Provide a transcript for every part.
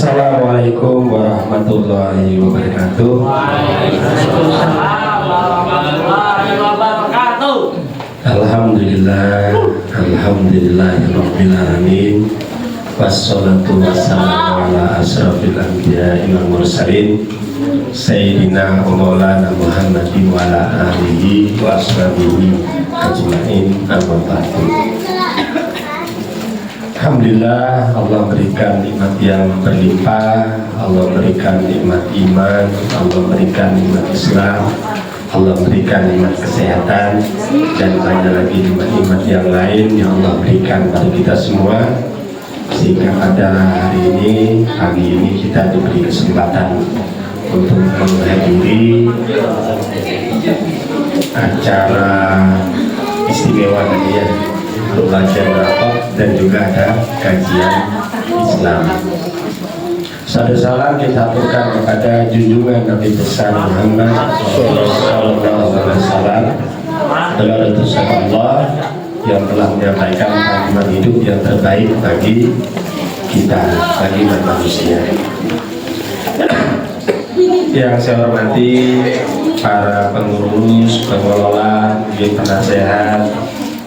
Assalamualaikum warahmatullahi wabarakatuh. Waalaikumsalam warahmatullahi wabarakatuh. Alhamdulillah, alhamdulillahirabbil alamin. Wassalatu wassalamu ala asrofil anbiya'i wal mursalin Sayyidina wa maulana Muhammadin wa ala alihi wa ashabihi ajma'in, amma ba'du. Alhamdulillah, Allah berikan nikmat yang berlimpah. Allah berikan nikmat iman, Allah berikan nikmat Islam, Allah berikan nikmat kesehatan, dan banyak lagi nikmat-nikmat yang lain yang Allah berikan pada kita semua, sehingga pada hari ini, pagi ini kita diberi kesempatan untuk menghadiri acara istimewa tadi ya, belajar rapat dan juga ada kajian Islam. Salam kita aturkan kepada junjungan Nabi besar Muhammad Sallallahu Alaihi Wasallam, adalah utusan Allah yang telah menyampaikan kalimat hidup yang terbaik bagi kita, bagi manusia. Yang saya hormati para pengurus, pengelola, penasehat,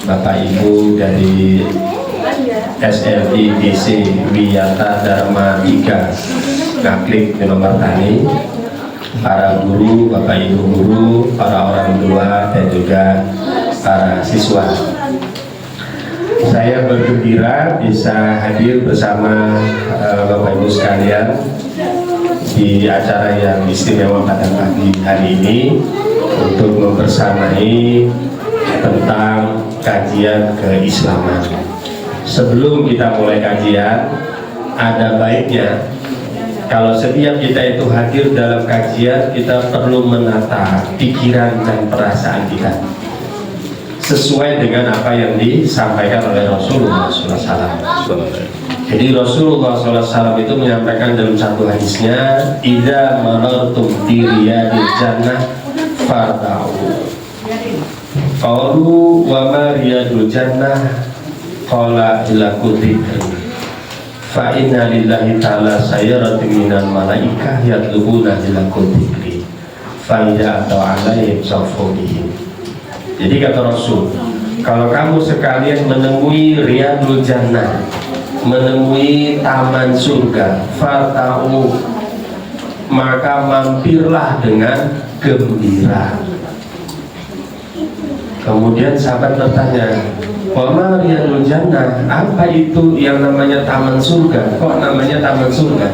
Bapak Ibu dari SLIBC Wiyata Dharma 3 Ngaklik Nomor Tani, para guru, Bapak Ibu guru, para orang tua, dan juga para siswa. Saya bergembira bisa hadir bersama Bapak Ibu sekalian di acara yang istimewa pada pagi hari ini untuk membersamai tentang kajian keislaman. Sebelum kita mulai kajian, ada baiknya kalau setiap kita itu hadir dalam kajian, kita perlu menata pikiran dan perasaan kita sesuai dengan apa yang disampaikan oleh Rasulullah SAW. Jadi Rasulullah SAW itu menyampaikan dalam satu hadisnya, "Idza marartum bi riyadil jannah farta'u." Qalu wa ma riyadul jannah, qala ila kutib fa inna lillahi ta'ala sayaratin minal malaikah yatlubuna ila kutibri fa idza atau alaihim safudihim. Jadi kata Rasul, kalau kamu sekalian menemui riyadul jannah, menemui taman surga, farta'u, maka mampirlah dengan gembira. Kemudian sahabat bertanya, "Wa ma riyadul jannah?" Apa itu yang namanya taman surga? Kok namanya taman surga?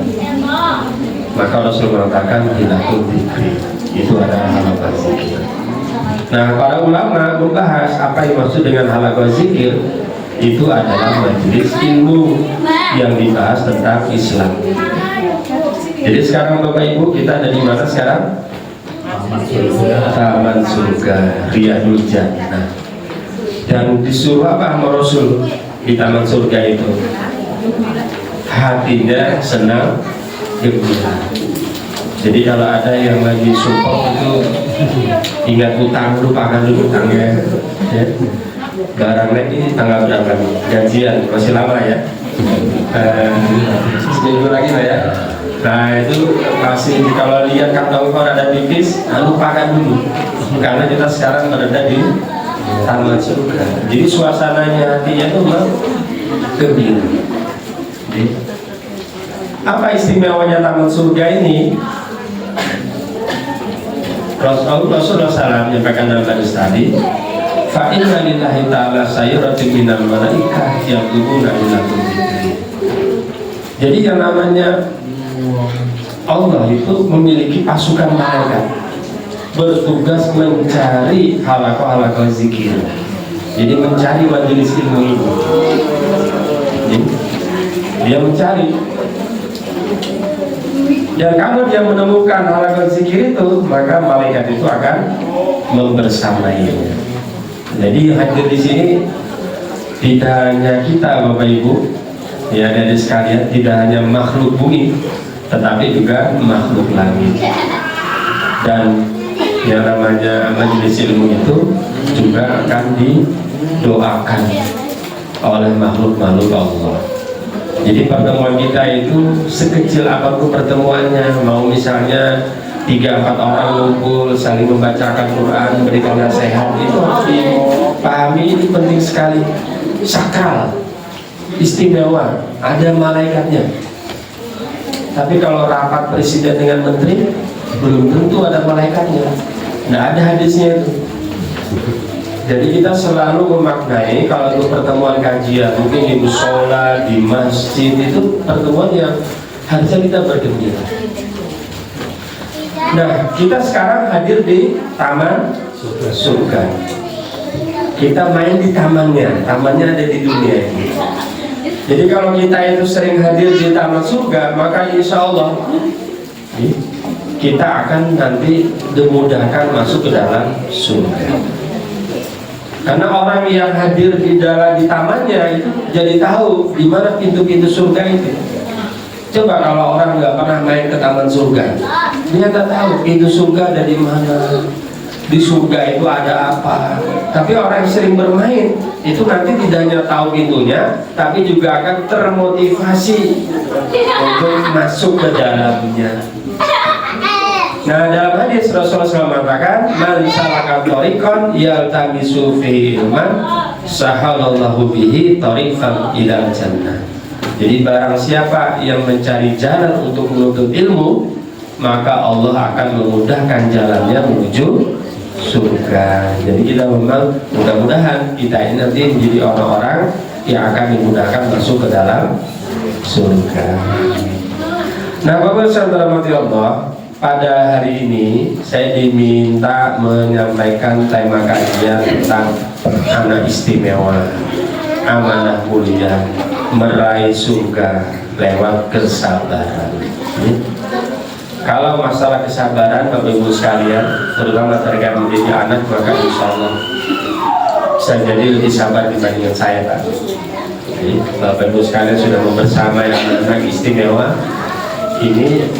Maka Rasul mengatakan, "Hilakul dzikri." Itu adalah halaqah zikir. Nah, para ulama membahas apa yang maksud dengan halaqah zikir. Itu adalah majelis ilmu yang dibahas tentang Islam. Jadi sekarang Bapak Ibu, kita ada di mana sekarang? Taman surga, riyadul jannah. Dan disuruh apa sama Rasul di taman surga itu? Hatinya senang, gembira. Jadi kalau ada yang lagi support itu, ingat utang, lupakan dulu utangnya ya. Barang lagi tanggal berapa nih? Gajian masih lama ya, seminggu lagi lah ya. Nah itu masih, kalau lihat kantong orang ada tipis, lupakan dulu, karena kita sekarang berada di taman surga. Jadi suasananya, hatinya itu gembira. Apa istimewanya taman surga ini? Rasulullah SAW menyampaikan dalam hadis tadi, "Fa inna lillahi ta'ala sayaratin minal malaikah yatlubuna ila kutibri." Jadi yang namanya Allah itu memiliki pasukan malaikat bertugas mencari halaqah zikir. Jadi mencari majelis ilmu itu. Dia mencari. Dan kalau dia menemukan halaqah zikir itu, maka malaikat itu akan membersamainya. Jadi hadir di sini tidak hanya kita Bapak Ibu, ya dari sekalian, tidak hanya makhluk bumi, tetapi juga makhluk langit. Dan yang namanya majelis ilmu itu juga akan didoakan oleh makhluk-makhluk Allah. Jadi pertemuan kita itu sekecil apapun pertemuannya, mau misalnya 3-4 orang ngumpul saling membacakan Quran, berikan nasihat, itu harus dipahami, ini penting sekali, sakral, istimewa, ada malaikatnya. Tapi kalau rapat presiden dengan menteri, belum tentu ada malaikatnya, nggak ada hadisnya itu. Jadi kita selalu memaknai kalau untuk pertemuan kajian, mungkin di musola, di masjid, itu pertemuan yang harusnya kita bergembira. Nah, kita sekarang hadir di Taman Surga. Kita main di tamannya, tamannya ada di dunia ini. Jadi kalau kita itu sering hadir di Taman Surga, maka insya Allah kita akan nanti dimudahkan masuk ke dalam surga. Karena orang yang hadir di tamannya itu jadi tahu di mana pintu-pintu surga itu. Coba kalau orang nggak pernah main ke taman surga, dia nggak tahu pintu surga ada di mana, di surga itu ada apa. Tapi orang yang sering bermain itu nanti tidak hanya tahu pintunya, tapi juga akan termotivasi untuk masuk ke dalamnya. Nah, dalam hadis Rasulullah SAW mengatakan, "Man salaka thariqan yaltamisu fihi ilman, sahalallahu bihi thariqan ilal jannah." Jadi barang siapa yang mencari jalan untuk menuntut ilmu, maka Allah akan memudahkan jalannya menuju surga. Jadi kita memang mudah-mudahan kita ini nanti menjadi orang-orang yang akan dimudahkan masuk ke dalam surga. Nah, Bapak Saudara Allah, pada hari ini saya diminta menyampaikan tema kajian tentang anak istimewa, amanah mulia, meraih surga lewat kesabaran. Kalau masalah kesabaran Bapak Ibu sekalian, terutama terkait menjadi anak, maka insya Allah bisa jadi lebih sabar dibandingkan saya, Pak. Jadi Bapak Ibu sekalian sudah bersama yang anak istimewa ini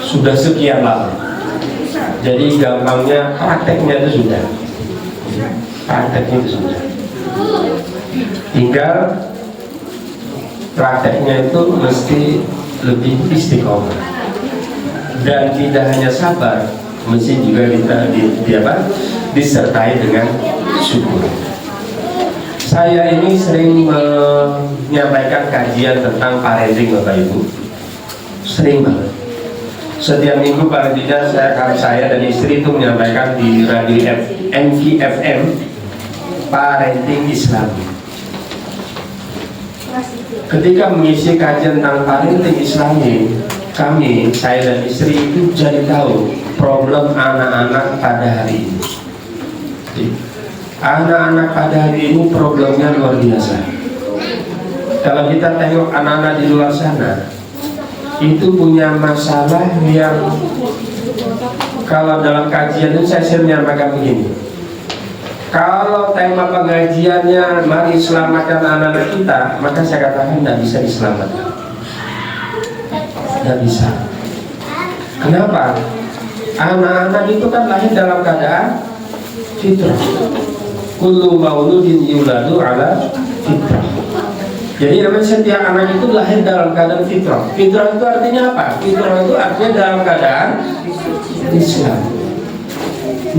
sudah sekian lama. Jadi gampangnya prakteknya itu sudah, prakteknya itu sudah. Tinggal prakteknya itu mesti lebih istiqomah, dan tidak hanya sabar, mesti juga disertai dengan syukur. Saya ini sering menyampaikan kajian tentang parenting, Bapak Ibu, sering banget. Setiap minggu parentingnya saya dan istri itu menyampaikan di radio MKFM Parenting Islam. Ketika mengisi kajian tentang parenting Islami, saya dan istri itu jadi tahu problem anak-anak pada hari ini. Anak-anak pada hari ini problemnya luar biasa. Kalau kita tengok anak-anak di luar sana, itu punya masalah yang kalau dalam kajian itu saya sering menyampaikan begini. Kalau tema pengajiannya mari selamatkan anak-anak kita, maka saya katakan tidak bisa diselamatkan. Tidak bisa. Kenapa? Anak-anak itu kan lahir dalam keadaan fitrah. Kullu mauludin yuladu ala fitrah. Jadi namanya setiap anak itu lahir dalam keadaan fitrah. Fitrah itu artinya apa? Fitrah itu artinya dalam keadaan Islam.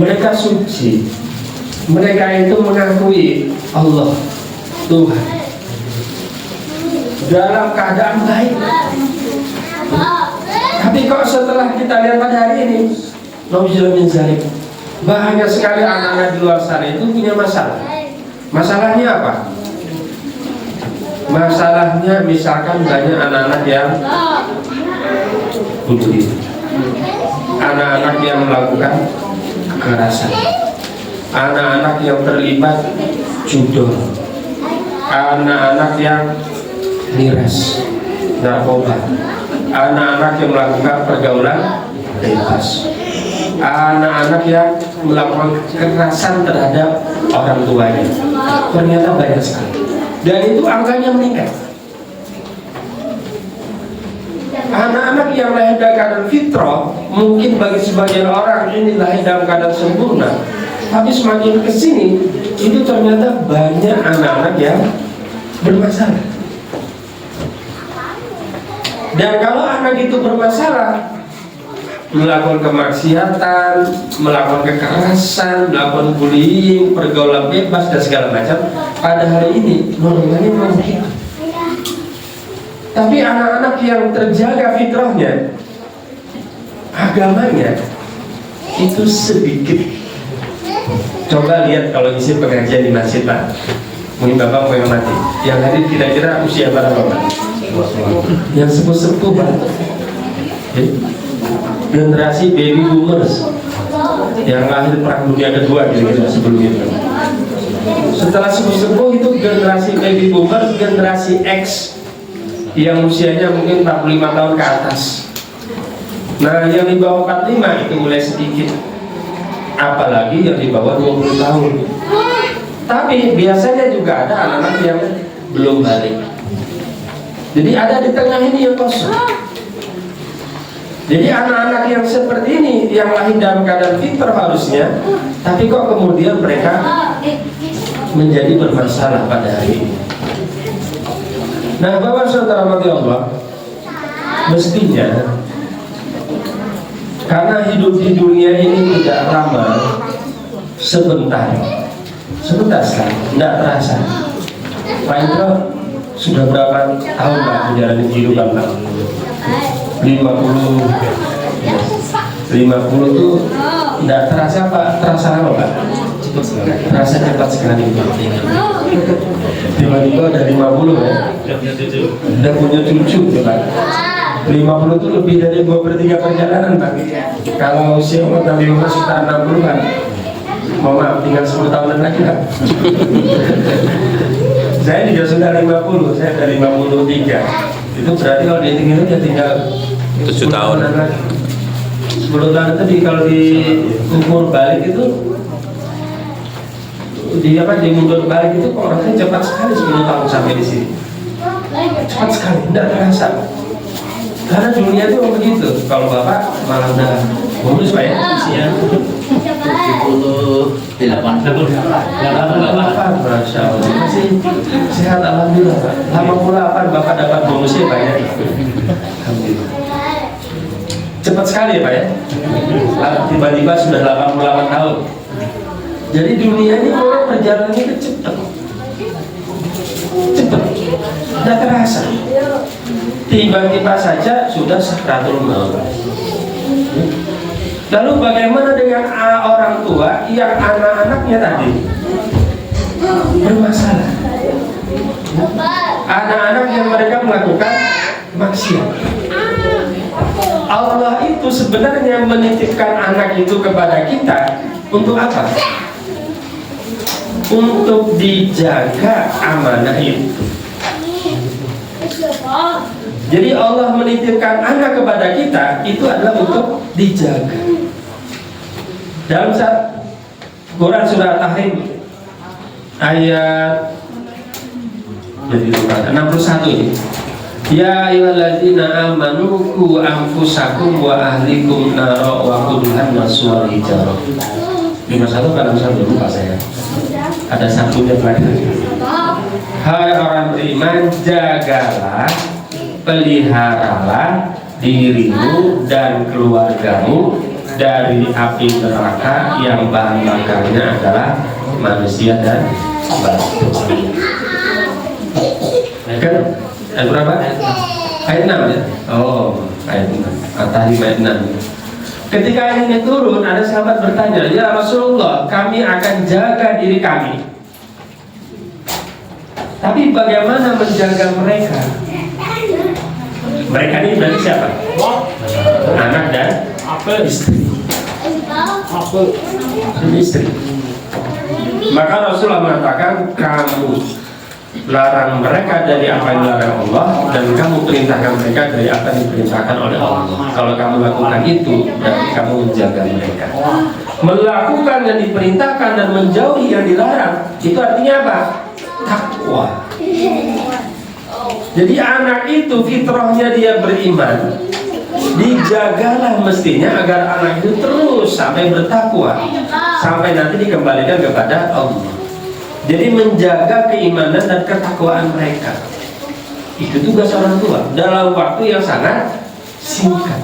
Mereka suci. Mereka itu mengakui Allah Tuhan dalam keadaan baik. Tapi kok setelah kita lihat pada hari ini, banyak sekali anak-anak di luar sana itu punya masalah. Masalahnya apa? Masalahnya misalkan banyak anak-anak yang bunuh diri, anak-anak yang melakukan kekerasan, anak-anak yang terlibat judor, anak-anak yang miras, narkoba, anak-anak yang melakukan pergaulan bebas, anak-anak yang melakukan kekerasan terhadap orang tuanya. Ternyata banyak sekali. Dan itu angkanya meningkat. Anak-anak yang lahir dalam keadaan fitrah, mungkin bagi sebagian orang ini lahir dalam keadaan sempurna. Tapi semakin kesini, itu ternyata banyak anak-anak yang bermasalah. Dan kalau anak itu bermasalah, melakukan kemaksiatan, melakukan kekerasan, melakukan bullying, pergaulan bebas dan segala macam, pada hari ini normalnya memang begitu. Tapi anak-anak yang terjaga fitrahnya, agamanya itu sedikit. Coba lihat kalau isi pengajian di masjid, Pak. Mungkin Bapak mau yang mati. Yang hadir kira-kira usia berapa, Pak? Yang sepuh-sepuh, Pak. Generasi baby boomers yang lahir perang dunia kedua kira-kira sebelum itu. Setelah sepuh-sepuh itu generasi baby boomers, generasi X yang usianya mungkin 45 tahun ke atas. Nah, yang di bawah 45 itu mulai sedikit, apalagi yang di bawah 20 tahun. Tapi biasanya juga ada anak-anak yang belum balik. Jadi ada di tengah ini yang kosong. Jadi anak-anak yang seperti ini, yang lahir dalam keadaan fitrah harusnya, tapi kok kemudian mereka menjadi bermasalah pada hari ini. Nah, Bapak Saudara rahmati Allah, mestinya karena hidup di dunia ini tidak lama, sebentar sekali, tidak terasa. Pak Indro sudah berapa tahun Pak menjalani kehidupan Pak? 50 tuh tidak terasa Pak, terasa lama Pak? Terasa cepat sekali. Tiba-tiba udah 50 ya, udah punya cucu Pak. 50 itu lebih dari 2/3 perjalanan Pak. Kalau usia umur Nabi Muhammad sekitar 60 kan, mohon maaf tinggal 10 tahunan lagi Pak. Saya juga sudah 50, saya sudah 53. Itu berarti kalau dihitung ya tinggal 7 tahun lagi. 10 tahun itu kalau diukur balik itu dimundur balik itu kok rasanya cepat sekali 10 tahun sampai di sini. Cepat sekali, tidak terasa. Karena dunia itu begitu. Kalau Bapak malah udah bonus Pak ya, usia 78. Masya Allah, masih sehat alhamdulillah Pak. 88 Bapak dapat bonusnya Pak ya. Alhamdulillah. Cepat sekali ya Pak ya. Tiba-tiba sudah 88 tahun. Jadi dunia ini orang perjalanannya itu cepat, tidak terasa. Tiba-tiba saja sudah sakratul maut. Lalu bagaimana dengan orang tua yang anak-anaknya tadi bermasalah? Anak-anak yang mereka melakukan maksiat. Allah itu sebenarnya menitipkan anak itu kepada kita untuk apa? Untuk dijaga amanah itu. Jadi Allah menitipkan anak kepada kita itu adalah untuk dijaga. Dalam Quran surah At-Tahrim ayat 61 ini. Ya ayyuhalladzina amanu qu anfusakum wa ahlikum nara wa quduhan nasu wal hijarah. 51 pada satu lupa saya. Ada satunya lagi. Hai orang beriman, jagalah, peliharalah dirimu dan keluargamu dari api neraka yang bahan bakarnya adalah manusia dan batu. Kan ayat berapa? Ayat 6 ya? Oh, ayat 6. At-Tahrim ayat 6. Ketika ini turun, ada sahabat bertanya, ya Rasulullah, kami akan jaga diri kami, tapi bagaimana menjaga mereka? Mereka ini berarti siapa? Anak dan istri. Istri. Maka Rasulullah mengatakan, kamu larang mereka dari apa yang dilarang Allah, dan kamu perintahkan mereka dari apa yang diperintahkan oleh Allah. Kalau kamu lakukan itu, berarti kamu menjaga mereka. Melakukan yang diperintahkan dan menjauhi yang dilarang, itu artinya apa? Takwa. Jadi anak itu fitrahnya dia beriman, dijagalah mestinya agar anak itu terus sampai bertakwa, sampai nanti dikembalikan kepada Allah. Jadi menjaga keimanan dan ketakwaan mereka. Itu tugas orang tua dalam waktu yang sangat singkat.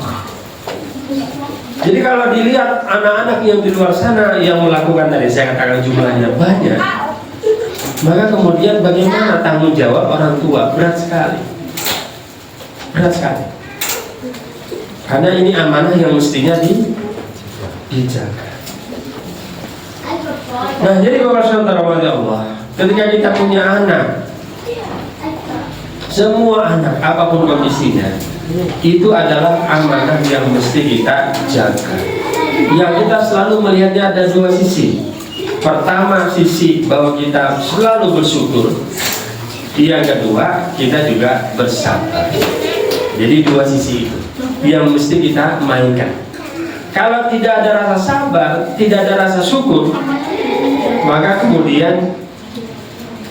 Jadi kalau dilihat anak-anak yang di luar sana yang melakukan tadi saya katakan jumlahnya banyak, maka kemudian bagaimana tanggung jawab orang tua? Berat sekali. Berat sekali. Karena ini amanah yang mestinya dijaga. Nah, jadi Bapak Saudara Allah, ketika kita punya anak, semua anak apapun kondisinya, itu adalah amanah yang mesti kita jaga. Yang kita selalu melihatnya ada dua sisi. Pertama, sisi bahwa kita selalu bersyukur. Yang kedua, kita juga bersabar. Jadi dua sisi itu yang mesti kita mainkan. Kalau tidak ada rasa sabar, tidak ada rasa syukur, maka kemudian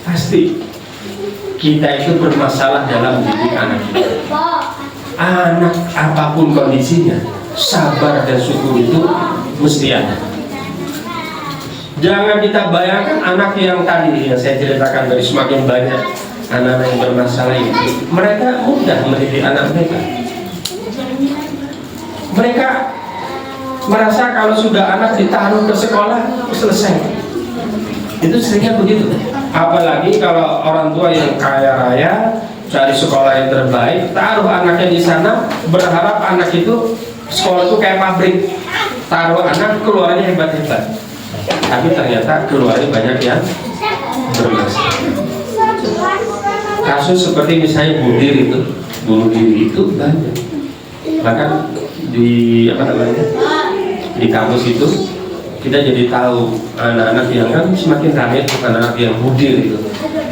pasti kita itu bermasalah dalam mendidik anak kita. Anak apapun kondisinya, sabar dan syukur itu mesti ada. Jangan kita bayangkan anak yang tadi yang saya ceritakan dari semakin banyak anak-anak yang bermasalah itu, mereka mudah mendidik anak mereka. Mereka merasa kalau sudah anak ditaruh ke sekolah selesai. Itu seringnya begitu. Apalagi kalau orang tua yang kaya raya cari sekolah yang terbaik, taruh anaknya di sana, berharap anak itu sekolah itu kayak pabrik, taruh anak keluarnya hebat-hebat, tapi ternyata keluarnya banyak yang bermasalah. Kasus seperti misalnya bunuh diri itu banyak. Bahkan di di kampus itu kita jadi tahu anak-anak yang kan semakin ramai, anak-anak yang budir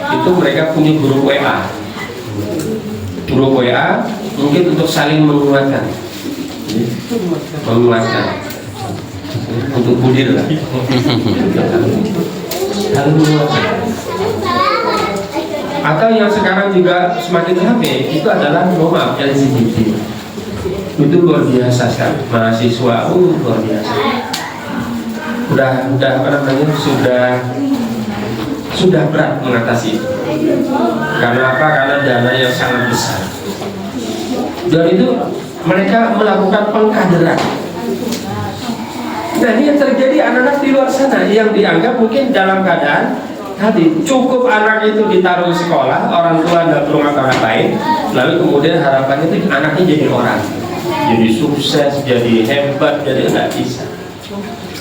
itu mereka punya grup WA. Grup WA mungkin untuk saling menguatkan untuk budir lah. Saling menguatkan. Atau yang sekarang juga semakin ramai itu adalah maaf LGBT. Itu luar biasa sekali. Mahasiswa luar biasa. Udah sudah berat mengatasi itu. Karena apa? Karena dana yang sangat besar. Dan itu mereka melakukan pengkaderan. Nah, ini yang terjadi anak-anak di luar sana yang dianggap mungkin dalam keadaan tadi cukup anak itu ditaruh di sekolah, orang tua nggak perlu ngapa-ngapain, lalu kemudian harapannya itu anaknya jadi orang, jadi sukses, jadi hebat, jadi nggak bisa.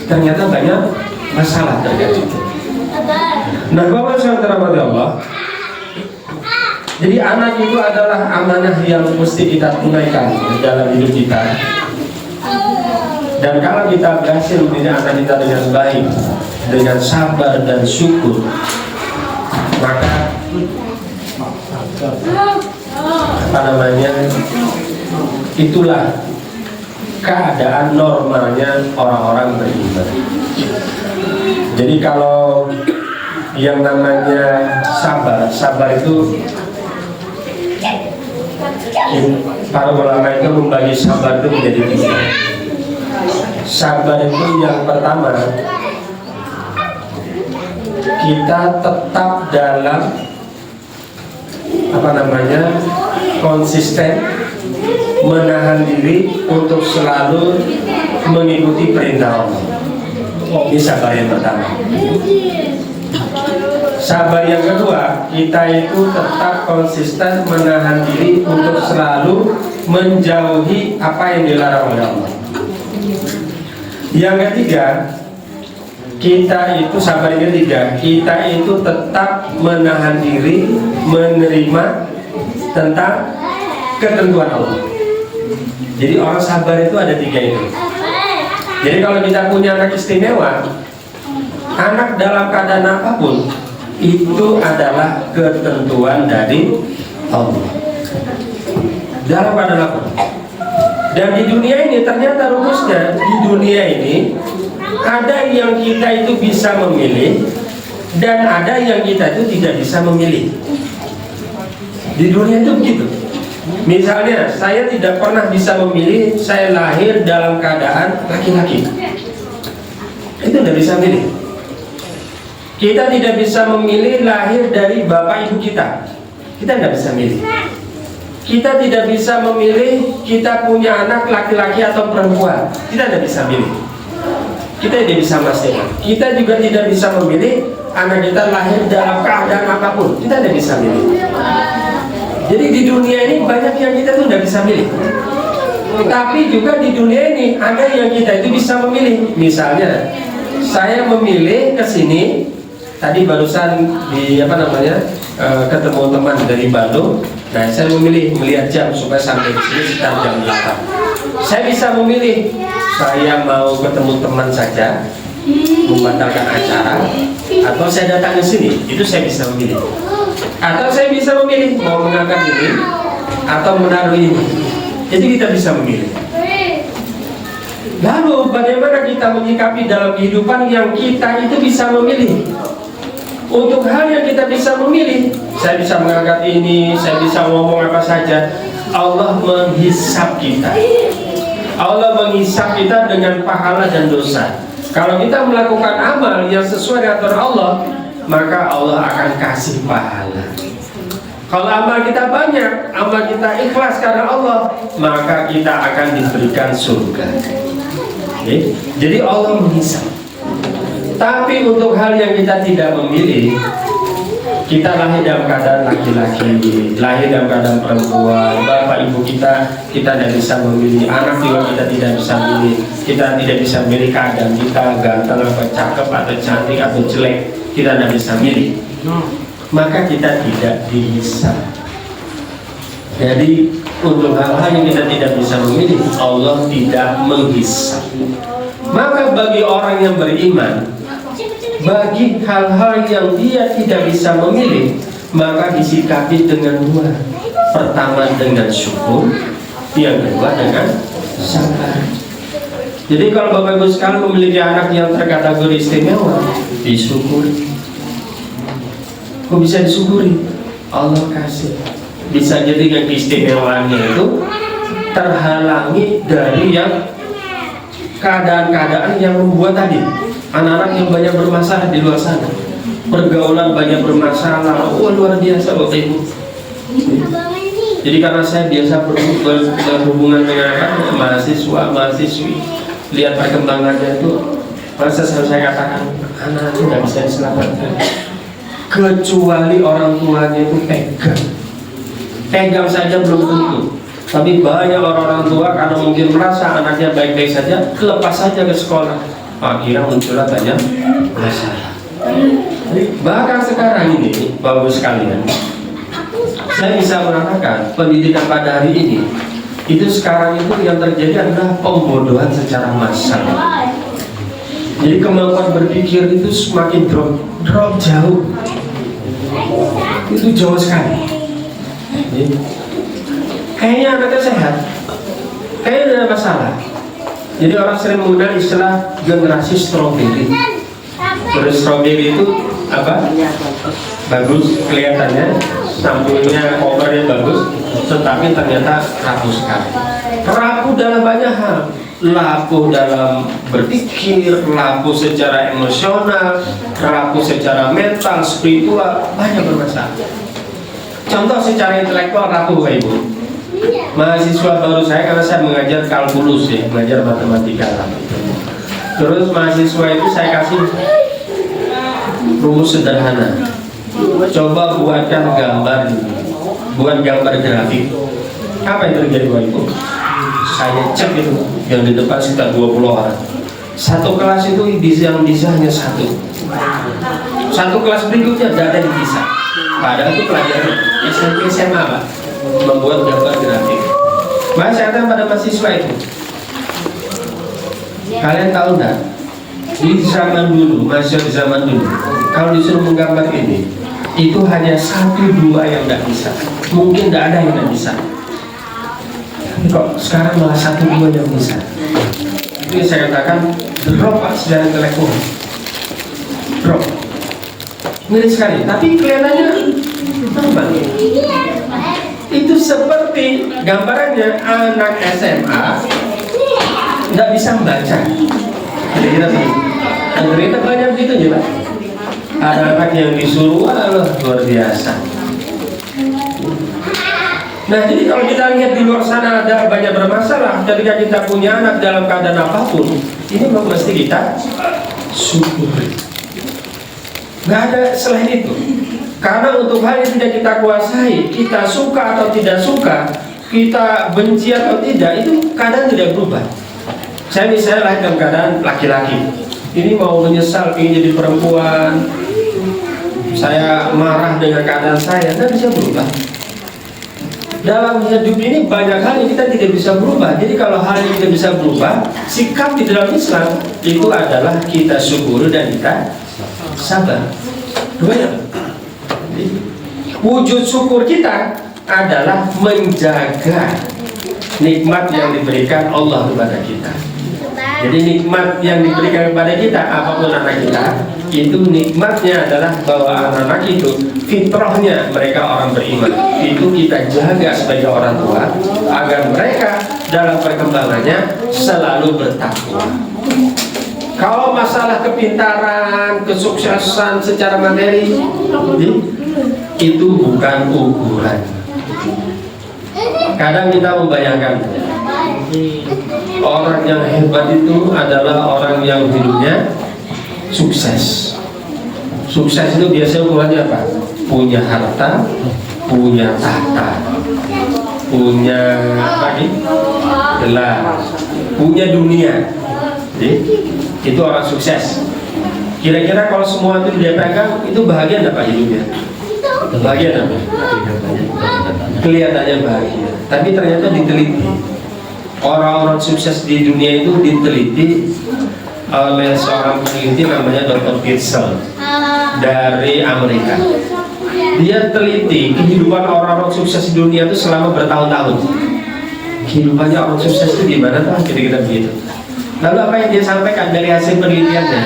Ternyata banyak masalah terjadi. Nah, Bapak Saudara Allah, jadi anak itu adalah amanah yang mesti kita tunaikan dalam hidup kita. Dan kalau kita berhasil mendidik anak kita dengan baik, dengan sabar dan syukur, maka itulah keadaan normalnya orang-orang beriman. Jadi kalau yang namanya sabar itu para ulama itu membagi sabar itu menjadi tiga. Sabar itu yang pertama, kita tetap dalam konsisten menahan diri untuk selalu mengikuti perintah Allah. Ini sabar yang pertama. Sabar yang kedua, kita itu tetap konsisten menahan diri untuk selalu menjauhi apa yang dilarang oleh Allah. Yang ketiga, kita itu sabar yang ketiga, kita itu tetap menahan diri menerima tentang ketentuan Allah. Jadi orang sabar itu ada tiga itu. Jadi kalau kita punya anak istimewa, anak dalam keadaan apapun itu adalah ketentuan dari Allah. Dalam keadaan apapun. Dan di dunia ini ternyata rumusnya, di dunia ini ada yang kita itu bisa memilih dan ada yang kita itu tidak bisa memilih. Di dunia itu begitu. Misalnya saya tidak pernah bisa memilih saya lahir dalam keadaan laki-laki. Itu tidak bisa milih. Kita tidak bisa memilih lahir dari bapak ibu kita. Kita tidak bisa milih. Kita tidak bisa memilih kita punya anak laki-laki atau perempuan. Kita tidak bisa milih. Kita tidak bisa memastikan. Kita juga tidak bisa memilih anak kita lahir dalam keadaan apapun. Kita tidak bisa milih. Jadi di dunia ini banyak yang kita tuh tidak bisa milih. Tapi juga di dunia ini ada yang kita itu bisa memilih. Misalnya, saya memilih ke sini. Tadi barusan di ketemu teman dari Bandung. Nah, saya memilih melihat jam supaya sampai di sini sekitar jam 8. Saya bisa memilih. Saya mau ketemu teman saja, membatalkan acara, atau saya datang ke sini. Itu saya bisa memilih. Atau saya bisa memilih mau mengangkat ini atau menaruh ini. Jadi kita bisa memilih. Lalu bagaimana kita menyikapi dalam kehidupan yang kita itu bisa memilih? Untuk hal yang kita bisa memilih, saya bisa mengangkat ini, saya bisa ngomong apa saja. Allah menghisap kita. Allah menghisap kita dengan pahala dan dosa. Kalau kita melakukan amal yang sesuai dengan Allah, maka Allah akan kasih pahala. Kalau amal kita banyak, amal kita ikhlas karena Allah, maka kita akan diberikan surga. Okay? Jadi Allah menghisap. Tapi untuk hal yang kita tidak memilih, kita lahir dalam keadaan laki-laki, lahir dalam keadaan perempuan, bapak ibu kita tidak bisa memilih, anak juga kita tidak bisa memilih, kita tidak bisa memilih keadaan kita ganteng atau cakep atau cantik atau jelek, kita tidak bisa milih. Maka kita tidak dihisap. Jadi untuk hal-hal yang kita tidak bisa memilih, Allah tidak menghisap. Maka bagi orang yang beriman, bagi hal-hal yang dia tidak bisa memilih, maka disikapi dengan dua. Pertama dengan syukur, yang kedua dengan sabar. Jadi kalau Bapak Ibu sekalian memiliki anak yang terkategori istimewa, disyukuri. Kok bisa disyukuri? Allah kasih. Bisa jadi yang keistimewaannya itu terhalangi dari yang keadaan-keadaan yang membuat tadi anak-anak yang banyak bermasalah di luar sana, pergaulan banyak bermasalah. Luar biasa Bapak Ibu. Jadi karena saya biasa berhubungan dengan mahasiswa-mahasiswi, lihat perkembangannya itu, masa saya katakan anak itu tidak bisa diselamatkan kecuali orang tuanya itu pegang saja belum tentu. Tapi banyak orang-orang tua karena mungkin merasa anaknya baik-baik saja, lepas saja ke sekolah, akhirnya muncullah banyak masalah. Bahkan sekarang ini Bapak sekalian, saya bisa mengatakan pendidikan pada hari ini itu sekarang itu yang terjadi adalah pembodohan secara massal. Jadi kemampuan berpikir itu semakin drop jauh. Itu jauh sekali. Kayaknya anaknya sehat, kayaknya tidak ada masalah. Jadi orang sering menggunakan istilah generasi stroberi. Terus stroberi itu apa? Bagus kelihatannya, sampulnya covernya bagus, tetapi ternyata rapuh sekali. Rapuh dalam banyak hal, rapuh dalam berpikir, rapuh secara emosional, rapuh secara mental, spiritual, banyak bermasalah. Contoh secara intelektual rapuh Bapak Ibu. Mahasiswa baru saya, karena saya mengajar kalkulus ya, mengajar matematika lah. Terus mahasiswa itu saya kasih rumus sederhana. Coba buatkan gambar, buat gambar grafik. Apa yang terjadi Bapak Ibu? Saya cek itu, yang di depan sekitar 20 orang. Satu kelas itu yang bisa hanya satu. Satu kelas berikutnya tidak ada yang bisa. Padahal itu pelajaran SMP SMA Pak, membuat gambar grafik. Maka saya katakan pada mahasiswa itu, kalian tahu enggak, di zaman dulu, mahasiswa di zaman dulu, kalau disuruh menggambar ini, itu hanya 1-2 yang tidak bisa, mungkin tidak ada yang tidak bisa. Tapi kok sekarang malah 1-2 yang bisa. Itu saya katakan drop Pak secara intelektual, drop. Mirip sekali, tapi kelihatannya normal. Itu seperti gambarannya anak SMA nggak bisa membaca. Kira-kira begitu. Ternyata banyak begitu juga. Ada anak yang disuruh, luar biasa. Nah, jadi kalau kita lihat di luar sana ada banyak bermasalah, ketika kita punya anak dalam keadaan apapun, ini mesti kita syukuri. Nggak ada selain itu. Karena untuk hal yang tidak kita kuasai, kita suka atau tidak suka, kita benci atau tidak, itu kadang tidak berubah. Saya misalnya lahir dalam keadaan laki-laki, ini mau menyesal ingin jadi perempuan, saya marah dengan keadaan saya, nggak bisa berubah. Dalam hidup ini banyak hal yang kita tidak bisa berubah. Jadi kalau hal yang tidak bisa berubah, sikap di dalam Islam itu adalah kita syukur dan kita sabar. Dua. Wujud syukur kita adalah menjaga nikmat yang diberikan Allah kepada kita. Jadi nikmat yang diberikan kepada kita, apapun anak kita, itu nikmatnya adalah bahwa anak-anak itu fitrahnya mereka orang beriman. Itu kita jaga sebagai orang tua agar mereka dalam perkembangannya selalu bertakwa. Kalau masalah kepintaran, kesuksesan secara materi, itu bukan ukuran. Kadang kita membayangkan orang yang hebat itu adalah orang yang hidupnya sukses. Sukses itu biasanya ukurannya apa? Punya harta, punya tahta, punya gelar, punya dunia. Jadi, itu orang sukses. Kira-kira kalau semua itu dia pegang, itu bahagia enggak Pak hidupnya? Bahagia enggak? Kelihatannya bahagia, tapi ternyata diteliti. Orang-orang sukses di dunia itu diteliti oleh seorang peneliti namanya Dr. Pearsall dari Amerika. Dia teliti kehidupan orang-orang sukses di dunia itu selama bertahun-tahun. Kehidupannya orang sukses itu gimana tuh? Kira-kira begitu. Lalu apa yang dia sampaikan dari hasil penelitiannya?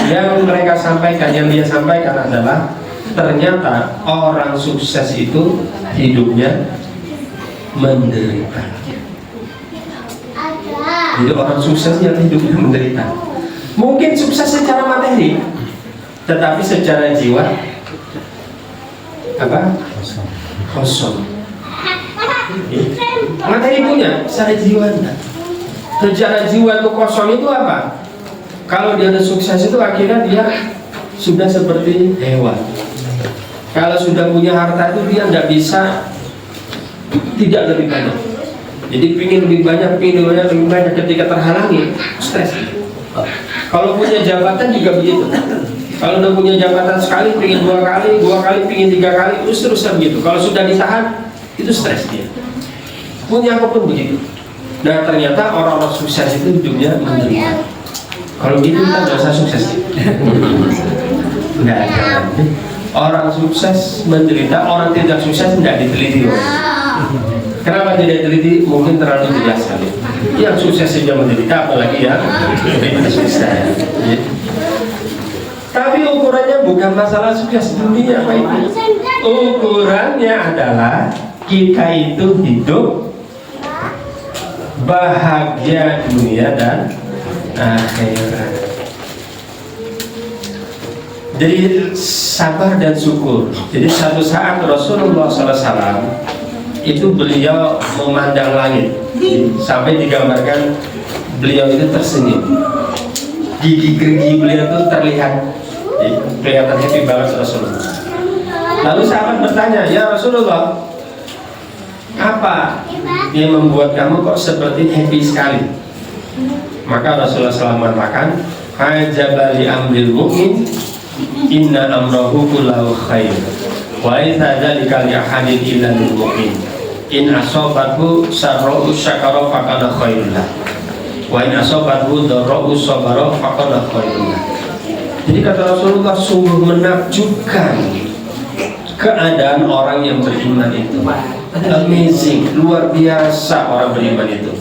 Yang mereka sampaikan, yang dia sampaikan adalah ternyata orang sukses itu hidupnya menderita. Jadi orang sukses yang hidupnya menderita. Mungkin sukses secara materi, tetapi secara jiwa apa? Kosong. Materi punya, secara jiwa enggak. Secara jiwa itu kosong itu apa? Kalau dia ada sukses itu akhirnya dia sudah seperti hewan. Kalau sudah punya harta itu dia tidak bisa tidak lebih banyak. Jadi pingin lebih banyak, lebih banyak, ketika terhalangi stres. Kalau punya jabatan juga begitu. Kalau udah punya jabatan sekali pingin dua kali pingin 3 kali, terus-terusan begitu. Kalau sudah ditahan itu stres dia. Punya apapun begitu. Nah ternyata orang-orang sukses itu hidupnya menderita. Kalau gitu kita nggak usah sukses. Nggak ada. Orang sukses menderita, orang tidak sukses tidak diteliti. Kenapa tidak diteliti? Mungkin terlalu jelas sekali. Yang sukses saja menderita, apalagi yang tidak sukses. Tapi ukurannya bukan masalah sukses dunia apa itu. Ukurannya adalah kita itu hidup bahagia dunia dan akhirat. Jadi sabar dan syukur. Jadi satu saat Rasulullah SAW itu beliau memandang langit sampai digambarkan beliau itu tersenyum. Gigi gerigi beliau itu terlihat, kelihatan happy banget Rasulullah. Lalu sahabat bertanya, ya Rasulullah, apa yang membuat kamu kok seperti happy sekali? Maka Rasulullah SAW mengatakan, hajabali amril mu'min inna amrahu kullahu khair wa idza dzalika li ahadin illa lil mu'min in asabathu sarra'u syakara faqad khairul lah wa in asabathu dharra'u sabara faqad khairul lah. Jadi kata Rasulullah, sungguh menakjubkan keadaan orang yang beriman itu. Amazing, luar biasa orang beriman itu.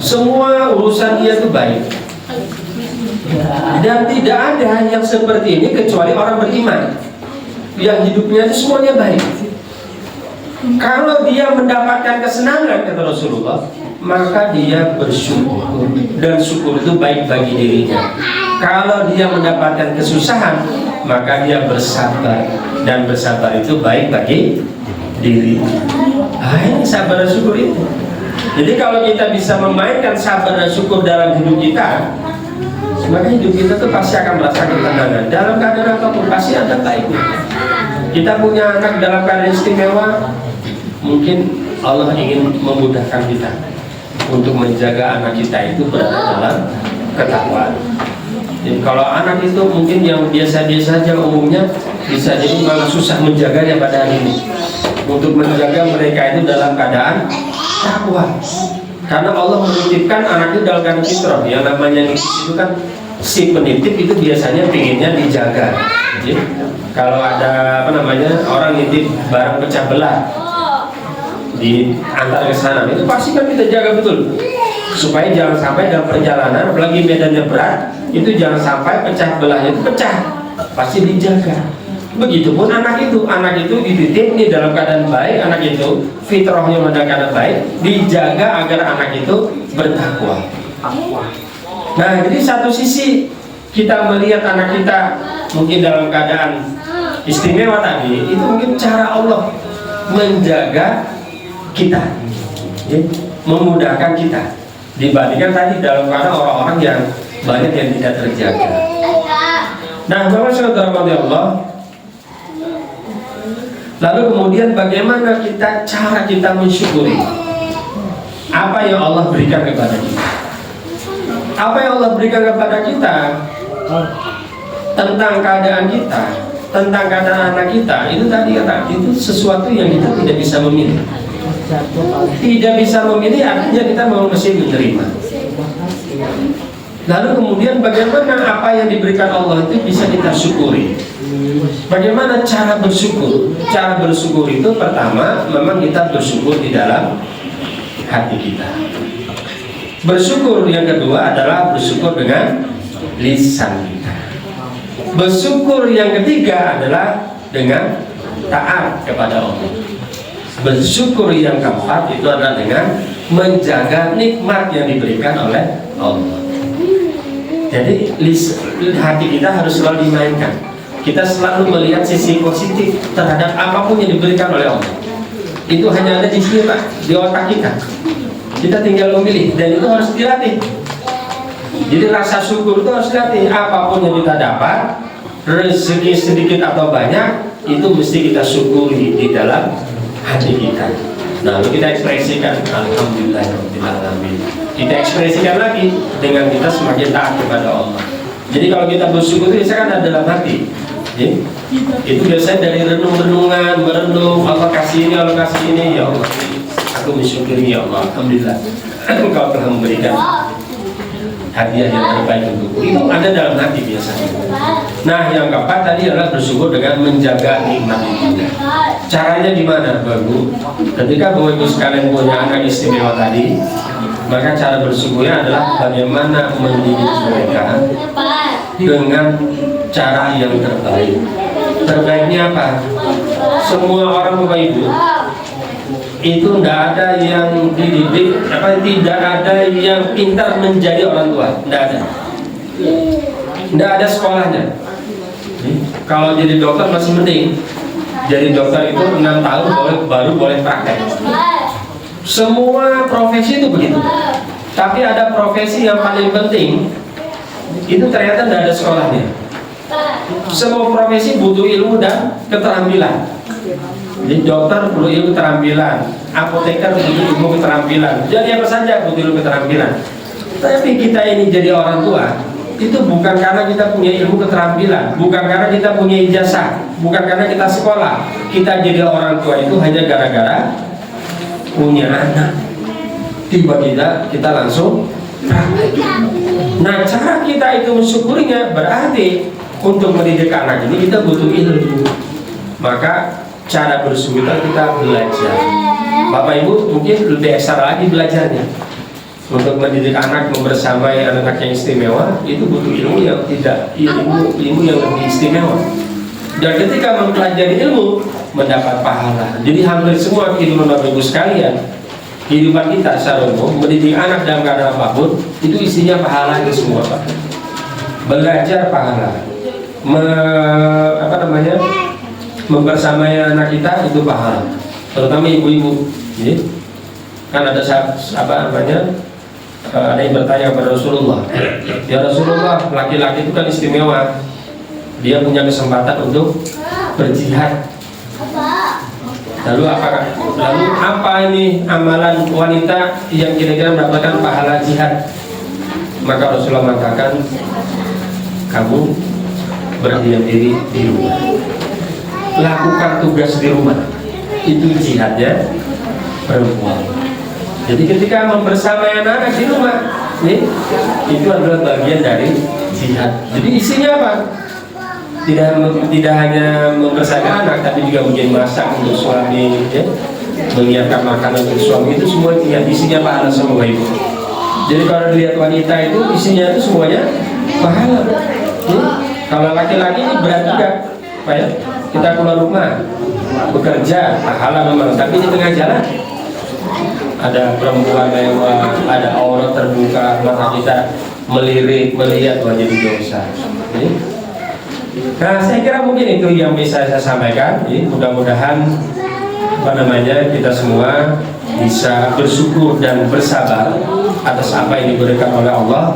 Semua urusan dia itu baik. Dan tidak ada yang seperti ini kecuali orang beriman yang hidupnya itu semuanya baik. Kalau dia mendapatkan kesenangan, kata Rasulullah, maka dia bersyukur, dan syukur itu baik bagi dirinya. Kalau dia mendapatkan kesusahan, maka dia bersabar, dan bersabar itu baik bagi diri. Nah, ini sabar dan syukur itu. Jadi kalau kita bisa memainkan sabar dan syukur dalam hidup kita, maka hidup kita tuh pasti akan merasakan ketenangan. Dalam keadaan apapun pasti ada baiknya. Kita punya anak dalam keadaan istimewa, mungkin Allah ingin memudahkan kita untuk menjaga anak kita itu berada dalam ketakwaan. Jadi kalau anak itu mungkin yang biasa-biasa saja umumnya, bisa jadi malah susah menjaganya pada hari ini. Untuk menjaga mereka itu dalam keadaan takwa. Karena Allah menitipkan anak itu dalam keadaan fitrah. Yang namanya nitip itu kan, si penitip itu biasanya pinginnya dijaga. Jadi, kalau ada orang nitip barang pecah belah di antar ke sana, itu pasti kan kita jaga betul supaya jangan sampai dalam perjalanan, apalagi medannya berat, itu jangan sampai pecah belahnya itu pecah, pasti dijaga. Begitupun anak itu dititip nih dalam keadaan baik, anak itu fitrahnya dalam keadaan baik, dijaga agar anak itu bertakwa. Nah, jadi satu sisi kita melihat anak kita mungkin dalam keadaan istimewa tadi, itu mungkin cara Allah menjaga kita, ya, memudahkan kita dibandingkan tadi dalam keadaan orang-orang yang banyak yang tidak terjaga. Nah, Bapak Saudara Allah, lalu kemudian bagaimana cara kita mensyukuri apa yang Allah berikan kepada kita? Apa yang Allah berikan kepada kita tentang keadaan kita, tentang keadaan anak kita, itu tadi itu sesuatu yang kita tidak bisa memilih. Tidak bisa memilih artinya kita mau mesti menerima. Lalu kemudian bagaimana apa yang diberikan Allah itu bisa kita syukuri? Bagaimana cara bersyukur? Cara bersyukur itu pertama memang kita bersyukur di dalam hati kita. Bersyukur yang kedua adalah bersyukur dengan lisan kita. Bersyukur yang ketiga adalah dengan taat kepada Allah. Bersyukur yang keempat itu adalah dengan menjaga nikmat yang diberikan oleh Allah. Jadi hati kita harus selalu dimainkan. Kita selalu melihat sisi positif terhadap apapun yang diberikan oleh Allah. Itu hanya ada di sini, Pak, di otak kita. Kita tinggal memilih, dan itu harus dilatih. Jadi rasa syukur itu harus dilatih. Apapun yang kita dapat, rezeki sedikit atau banyak, itu mesti kita syukuri di dalam hati kita. Nah, lalu kita ekspresikan Alhamdulillahirrahmanirrahim. Kita ekspresikan lagi dengan kita semakin taat kepada Allah. Jadi kalau kita bersyukur itu biasanya kan ada dalam hati. Ya? Itu biasanya dari renung-renungan, merenung, Allah kasih ini, Allah kasih ini, ya Allah, aku mensyukuri ya Allah, Alhamdulillah Engkau telah memberikan hadiah yang terbaik untukku. Itu ada dalam hati biasanya. Nah, yang keempat tadi adalah bersyukur dengan menjaga nikmat itu. Caranya gimana, Bapak? Ketika Bapak Ibu sekalian punya anak istimewa tadi, maka cara bersyukurnya adalah bagaimana mendidik mereka dengan cara yang terbaik. Terbaiknya apa? Semua orang Bapak Ibu itu tidak ada yang dididik, tidak ada yang pintar menjadi orang tua, tidak ada. Tidak ada sekolahnya. Kalau jadi dokter masih mending. Jadi dokter itu 6 tahun baru boleh praktek. Semua profesi itu begitu. Tapi ada profesi yang paling penting, itu ternyata tidak ada sekolahnya. Semua profesi butuh ilmu dan keterampilan. Jadi dokter perlu ilmu keterampilan, apoteker butuh ilmu keterampilan. Jadi apa saja butuh ilmu keterampilan. Tapi kita ini jadi orang tua, itu bukan karena kita punya ilmu keterampilan, bukan karena kita punya ijazah, bukan karena kita sekolah. Kita jadi orang tua itu hanya gara-gara punya anak. Tiba-tiba kita langsung praktek. Nah, cara kita itu mensyukurinya berarti untuk mendidik anak ini kita butuh ilmu. Maka cara bersyukur kita belajar. Bapak Ibu mungkin lebih ekstra lagi belajarnya. Untuk mendidik anak membersamai anak yang istimewa itu butuh ilmu yang ilmu yang lebih istimewa. Dan ketika mempelajari ilmu mendapat pahala. Jadi hampir semua kehidupan Bapak Ibu sekalian, kehidupan kita secara umum mendidik anak dalam keadaan apapun itu isinya pahala itu semua, Pak. Belajar pahala, membersamai anak kita itu pahala. terutama ibu-ibu. Jadi, kan ada ada yang bertanya kepada Rasulullah, ya Rasulullah, laki-laki itu kan istimewa, dia punya kesempatan untuk berjihad. Lalu apa ini amalan wanita yang kira-kira mendapatkan pahala jihad? Maka Rasulullah mengatakan, kamu berdiam diri di rumah, lakukan tugas di rumah, itu jihadnya perempuan. Jadi ketika membersamai anak-anak di rumah, itu adalah bagian dari jihad. Jadi isinya apa? Tidak hanya membersihkan anak, tapi juga mungkin masak untuk suami, menyiapkan makanan untuk suami, itu semua isinya pahala semua itu. Jadi kalau dilihat wanita itu isinya itu semuanya pahala. Kalau laki-laki ini berat juga, Pak ya. Kita keluar rumah bekerja, pahala memang, tapi di tengah jalan ada perempuan lewat, ada aurat terbuka, maka kita melihat wajah di dosa. Nah, saya kira mungkin itu yang bisa saya sampaikan. Mudah-mudahan kita semua bisa bersyukur dan bersabar atas apa yang diberikan oleh Allah,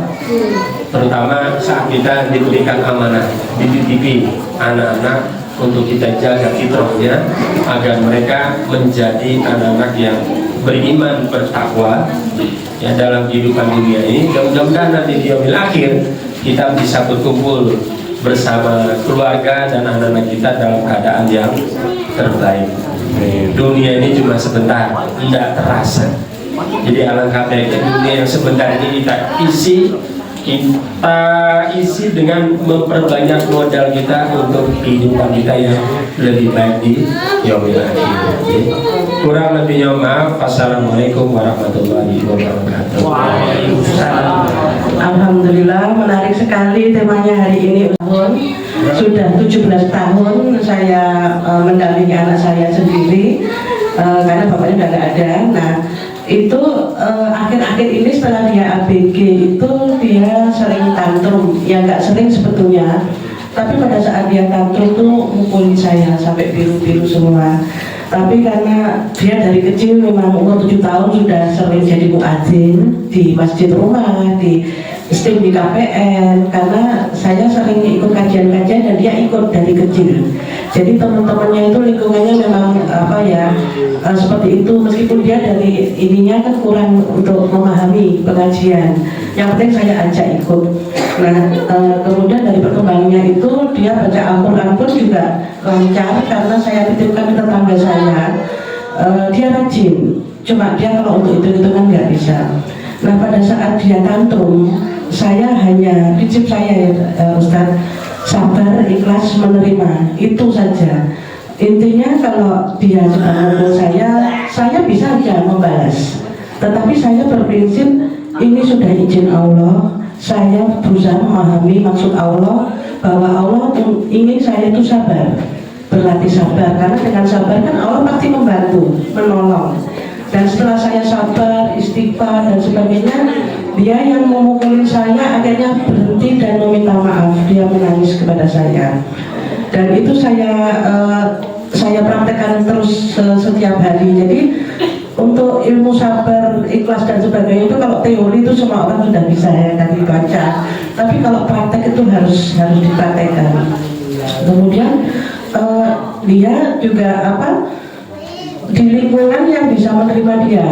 terutama saat kita diberikan amanah, dititipi anak-anak untuk kita jaga fitrahnya agar mereka menjadi anak-anak yang beriman, bertakwa ya dalam kehidupan dunia ini. Mudah-mudahan nanti di yaumil akhir kita bisa berkumpul bersama keluarga dan anak-anak kita dalam keadaan yang terbaik. Dunia ini cuma sebentar, tidak terasa. Jadi alangkah baiknya dunia yang sebentar ini kita isi dengan memperbanyak modal kita untuk kehidupan kita yang lebih baik di yaumil akhir. Kurang lebihnya maaf. Assalamualaikum warahmatullahi wabarakatuh. Waalaikumsalam. Alhamdulillah, menarik sekali temanya hari ini. Sudah 17 tahun saya mendampingi anak saya sendiri karena bapaknya sudah tidak ada. Nah, itu akhir-akhir ini setelah dia ABG itu dia sering tantrum, ya nggak sering sebetulnya, tapi pada saat dia tantrum tuh mukulin saya sampai biru-biru semua. Tapi karena dia dari kecil memang umur 7 tahun sudah sering jadi muadzin di masjid rumah, di STIM di KPN, karena saya sering ikut kajian-kajian dan dia ikut dari kecil. Jadi teman-temannya itu lingkungannya memang seperti itu, meskipun dia dari ininya kan kurang untuk memahami pengajian. Yang penting saya ajak ikut. Nah, kemudian dari perkembangannya itu dia baca Al-Quran pun juga lancar karena saya titipkan ke tetangga saya. Dia rajin, cuma dia kalau untuk hitung-hitungan nggak bisa. Nah, pada saat dia tantrum, saya hanya prinsip saya Ustaz, sabar, ikhlas, menerima, itu saja. Intinya kalau dia sudah memukul saya bisa aja membalas. Tetapi saya berprinsip ini sudah izin Allah. Saya berusaha memahami maksud Allah, bahwa Allah ingin saya itu sabar, berlatih sabar, karena dengan sabar kan Allah pasti membantu, menolong. Dan setelah saya sabar, istighfar dan sebagainya, dia yang memukulin saya akhirnya berhenti dan meminta maaf. Dia menangis kepada saya, dan itu saya praktekkan terus setiap hari. Jadi untuk ilmu sabar, ikhlas dan sebagainya itu kalau teori itu semua orang sudah bisa ya tadi baca, tapi kalau praktek itu harus dipraktekkan. Kemudian dia juga di lingkungan yang bisa menerima dia.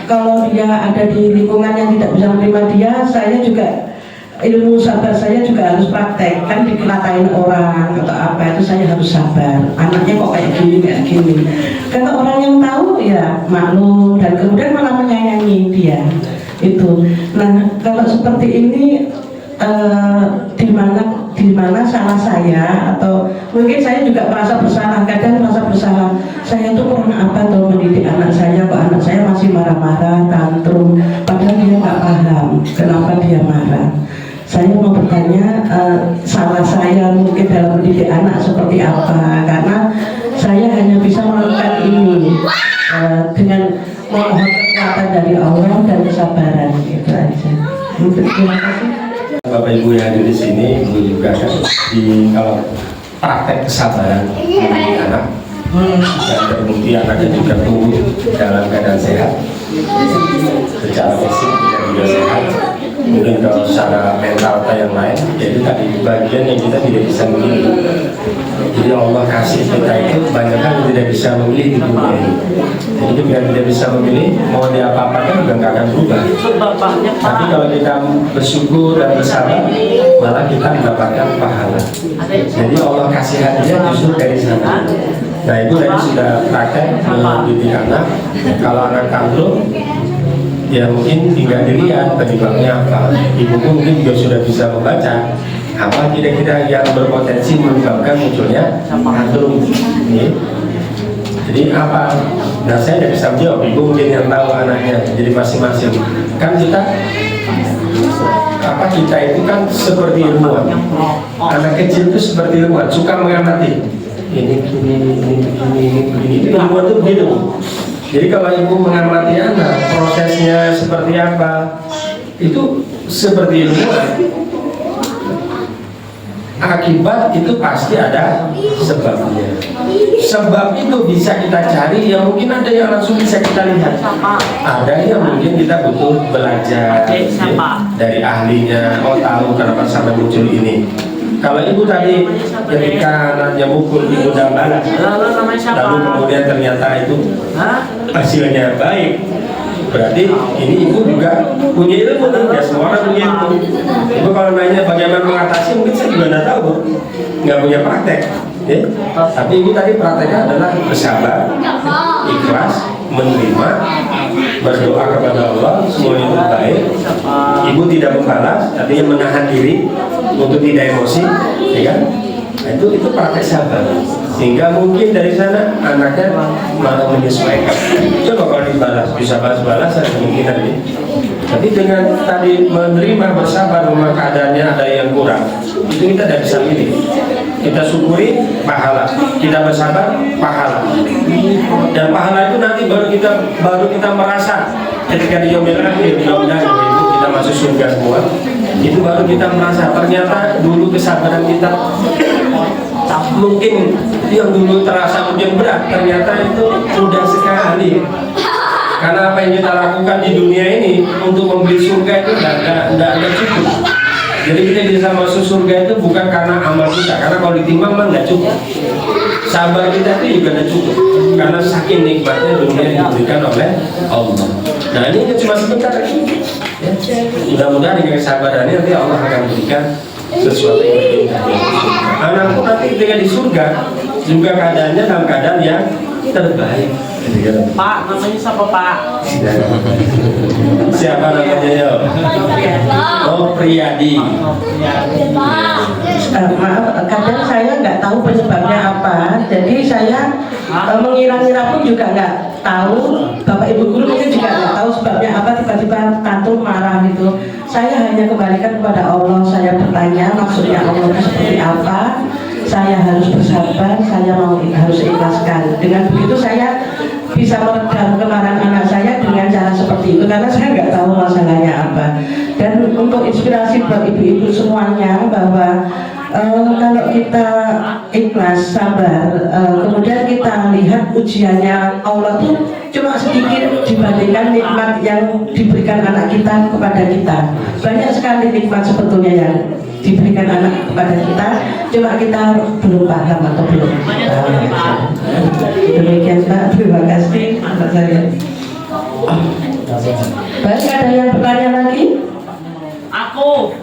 Kalau dia ada di lingkungan yang tidak bisa menerima dia, saya juga ilmu sabar saya juga harus praktek. Kan dikatain orang atau apa itu saya harus sabar. Anaknya kok kayak gini. Kalau orang yang tahu ya maklum, dan kemudian malah menyayangi dia itu. Nah, kalau seperti ini di mana salah saya, atau mungkin saya juga merasa bersalah, kadang merasa bersalah, saya tuh kurang apa tuh mendidik anak saya, kok anak saya masih marah-marah, tantrum, padahal dia nggak paham kenapa dia marah. Saya mau bertanya, salah saya mungkin dalam mendidik anak seperti apa, karena saya hanya bisa melakukan ini dengan memohon kekuatan dari Allah dan kesabaran, gitu aja. Terima kasih. Bapak Ibu yang ada di sini, Ibu juga kan kalau praktek kesabaran mendidik anak dan terbukti anaknya juga tumbuh dalam keadaan sehat, secara fisik juga sehat. Mungkin kalau secara mental atau yang lain, jadi tadi bagian yang kita tidak bisa memilih. Jadi Allah kasih kita itu banyak hal yang tidak bisa memilih di dunia ini. Jadi kita tidak bisa memilih, mau diapa-apakan juga nggak akan berubah. Tapi kalau kita bersyukur dan bersabar, malah kita mendapatkan pahala. Jadi Allah kasih hadiah justru dari sana. Nah, ibu tadi sudah praktek mendidik anak. Kalau anak tantrum, ya mungkin tinggal dilihat penyebabnya apa. Ibu pun mungkin juga sudah bisa membaca apa kira-kira yang berpotensi menyebabkan munculnya tantrum. Jadi apa? Nah, saya tidak bisa menjawab. Ibu mungkin yang tahu anaknya. Jadi masing-masing. Kan kita itu kan seperti ilmuwan. Anak kecil itu seperti ilmuwan, suka mengamati. Ini itu ilmuwan itu begitu. Jadi kalau ibu mengamati anak, prosesnya seperti apa, itu seperti ilmuwan. Akibat itu pasti ada sebabnya. Sebab itu bisa kita cari, yang mungkin ada yang langsung bisa kita lihat. Ada yang mungkin kita butuh belajar dari ahlinya. Oh, tahu kenapa sampai muncul ini. Kalau ibu tadi ketika anaknya mukul ibu dan balas, lalu kemudian ternyata itu hasilnya baik, berarti ini ibu juga punya ilmu nih. Ya, semua orang punya ilmu. Ibu kalau nanya bagaimana mengatasi, mungkin saya juga nggak tahu, nggak punya praktek. Tapi ibu tadi prakteknya adalah bersabar, ikhlas, menerima, berdoa kepada Allah, semuanya itu baik. Ibu tidak membalas, artinya menahan diri untuk tidak emosi, ya kan? Nah, itu praktek sabar. Sehingga mungkin dari sana anaknya malah menyesuaikan. Coba kalau dibalas, bisa balas-balasan kemungkinan ini. Tapi dengan tadi menerima, bersabar, memang keadaannya ada yang kurang, itu kita tidak bisa pilih. Kita syukuri, pahala. Kita bersabar, pahala. Dan pahala itu nanti baru kita merasa ketika di yaumil akhir, mudah-mudahan itu kita masuk surga semua. Itu baru kita merasa ternyata dulu kesabaran kita mungkin yang dulu terasa mungkin berat, ternyata itu mudah sekali. Karena apa yang kita lakukan di dunia ini untuk membeli surga itu tidak cukup. Jadi kita bisa masuk surga itu bukan karena amal kita, karena kalau ditimbang memang tidak cukup. Sabar kita itu juga tidak cukup, karena saking nikmatnya dunia yang diberikan oleh Allah. Nah, ini cuma sebentar lagi. Ya. Mudah-mudahan dengan kesabarannya nanti Allah akan berikan sesuatu yang berbeda. Anakku nanti ketika di surga juga keadaannya dalam keadaan yang terbaik. Pak, namanya siapa Pak? Siapa namanya ya? Oh, Priyadi. Maaf, kadang saya nggak tahu penyebabnya apa, jadi saya mengira-ngira pun juga nggak tahu. Bapak Ibu guru mungkin juga nggak tahu sebabnya apa, tiba-tiba tantrum marah gitu. Saya hanya kembalikan kepada Allah. Saya bertanya maksudnya Allah itu seperti apa. Saya harus bersabar, saya harus ikhlaskan. Dengan begitu saya bisa meredam kemarahan anak saya dengan cara seperti itu, karena saya nggak tahu masalahnya apa. Dan untuk inspirasi buat ibu-ibu semuanya bahwa kalau kita ikhlas, sabar, kemudian kita lihat ujiannya Allah itu cuma sedikit dibandingkan nikmat yang diberikan anak kita kepada kita. Banyak sekali nikmat sebetulnya yang diberikan anak kepada kita, cuma kita belum paham atau belum tahu. Demikian Pak, terima kasih atas saya. Baik, ada yang bertanya lagi? Aku.